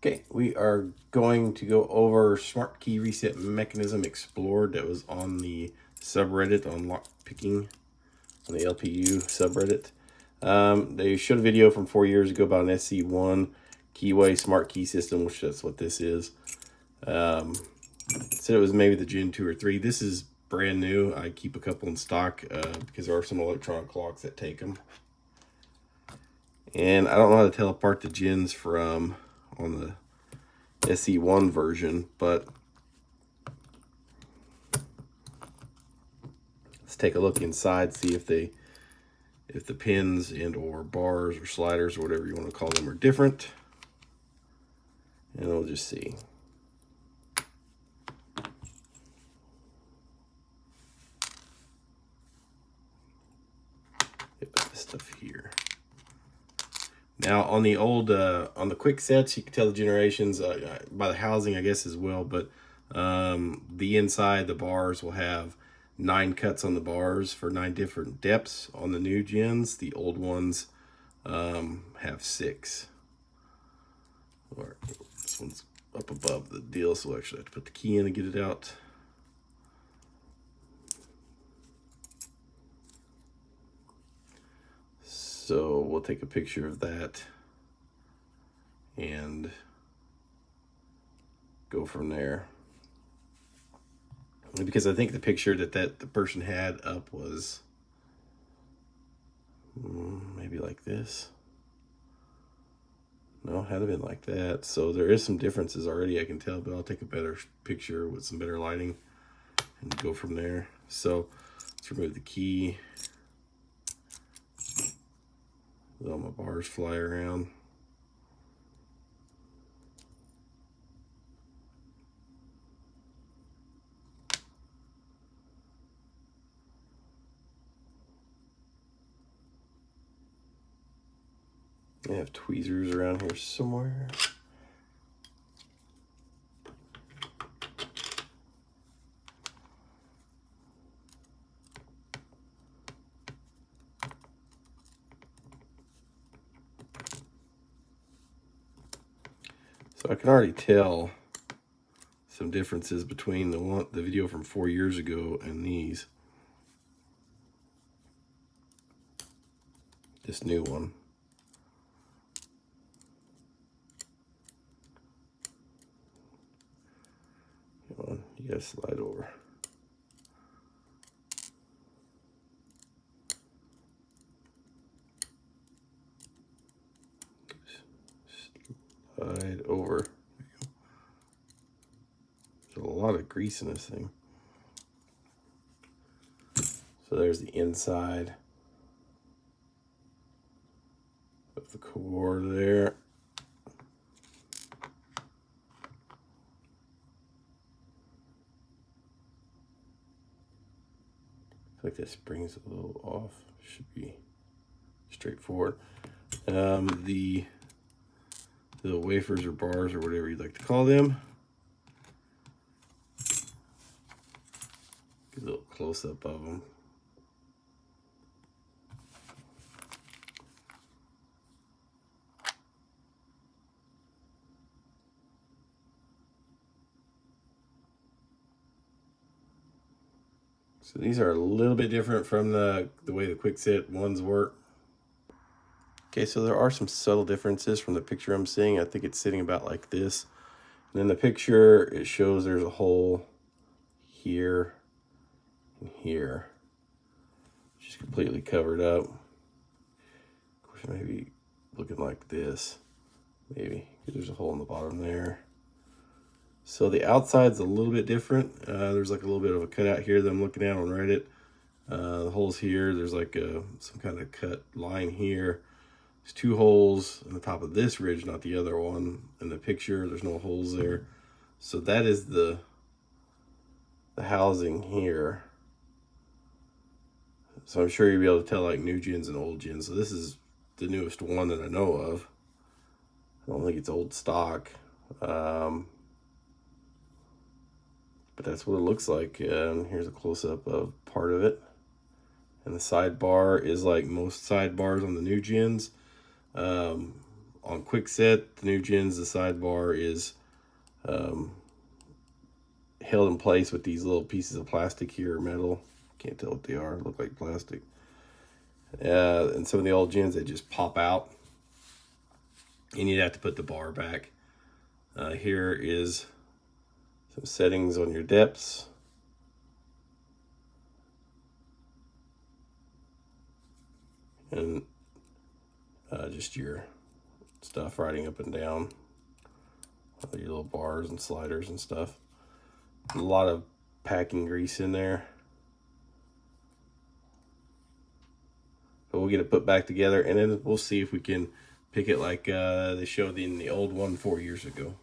Okay, we are going to go over Smart Key Reset Mechanism Explored that was on the subreddit on lockpicking, on the LPU subreddit. They showed a video from 4 years ago about an SC1 keyway smart key system, which that's what this is. Said it was maybe the Gen 2 or 3. This is brand new. I keep a couple in stock because there are some electronic locks that take them. And I don't know how to tell apart the gens from on the SC1 version, but let's take a look inside, see if the pins and or bars or sliders or whatever you want to call them are different. And we'll just see. Put this stuff here. Now on the old, on the Kwiksets, you can tell the generations by the housing, I guess, as well. But the inside, the bars will have 9 cuts on the bars for 9 different depths. On the new gens, the old ones have 6. Or this one's up above the deal, so we'll actually have to put the key in and get it out. So we'll take a picture of that and go from there. Because I think the picture that the person had up was maybe like this. No, it had to been like that. So there is some differences already, I can tell, but I'll take a better picture with some better lighting and go from there. So let's remove the key. Let all my bars fly around. I have tweezers around here somewhere. So I can already tell some differences between the video from 4 years ago and these. This new one. Come on, you gotta slide over. Slide over. There's a lot of grease in this thing. So there's the inside of the core there. I feel like this springs a little off. Should be straightforward. The wafers or bars or whatever you'd like to call them. Get a little close up of them. So these are a little bit different from the way the Kwikset ones work. Okay, so there are some subtle differences from the picture I'm seeing. I think it's sitting about like this. And in the picture, it shows there's a hole here and here, which is completely covered up. Of course, maybe looking like this, maybe. There's a hole in the bottom there. So the outside's a little bit different. There's like a little bit of a cutout here that I'm looking at on Reddit. The holes here, there's like some kind of cut line here. There's 2 holes on the top of this ridge, not the other one. In the picture, there's no holes there. So that is the housing here. So I'm sure you'll be able to tell like new gens and old gens. So this is the newest one that I know of. I don't think it's old stock. But that's what it looks like. Here's a close-up of part of it. And the sidebar is like most sidebars on the new gens. on Kwikset, the new gens, the sidebar is held in place with these little pieces of plastic here, or metal. Can't tell what they are. Look like plastic. And some of the old gens, they just pop out, and you'd have to put the bar back. Here is some settings on your depths. And just your stuff riding up and down. Your little bars and sliders and stuff. A lot of packing grease in there. But we'll get it put back together, and then we'll see if we can pick it like they showed in the old one 4 years ago.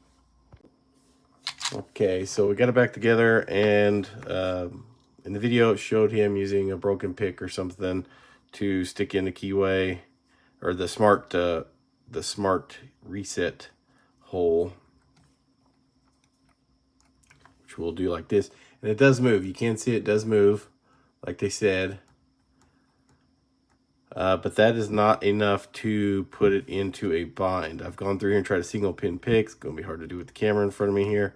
Okay, so we got it back together, and in the video it showed him using a broken pick or something to stick in the keyway, or the smart reset hole, which we'll do like this. And it does move. You can see it does move, like they said. But that is not enough to put it into a bind. I've gone through here and tried a single pin pick. It's going to be hard to do with the camera in front of me here.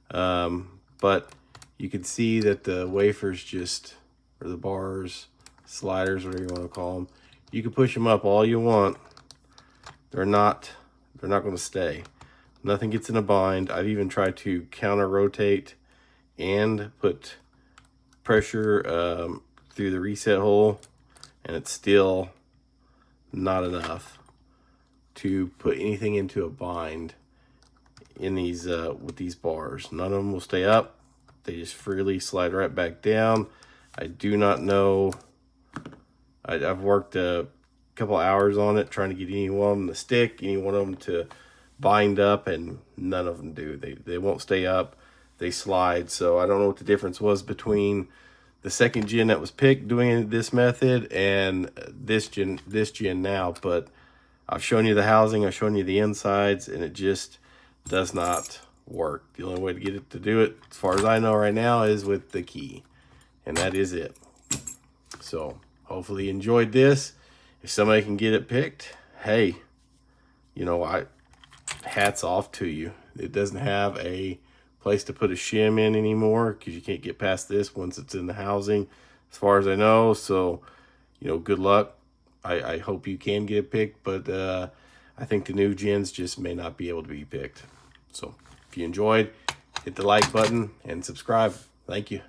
But you can see that the wafers just, or the bars, sliders, whatever you want to call them, you can push them up all you want. They're not going to stay. Nothing gets in a bind. I've even tried to counter rotate and put pressure through the reset hole, and it's still not enough to put anything into a bind in these with these bars. None of them will stay up. They just freely slide right back down. I do not know. I've worked a couple hours on it trying to get any one of them to stick, any one of them to bind up, and none of them do. They won't stay up. They slide. So I don't know what the difference was between the second gen that was picked doing this method and this gen now, but I've shown you the housing, I've shown you the insides, and it just does not work. The only way to get it to do it, as far as I know right now, is with the key, and that is it. So hopefully you enjoyed this. If somebody can get it picked, hey, you know, hats off to you. It doesn't have a place to put a shim in anymore, because you can't get past this once it's in the housing, as far as I know. So, you know, good luck. I hope you can get it picked, but I think the new gens just may not be able to be picked. So if you enjoyed, hit the like button and subscribe. Thank you.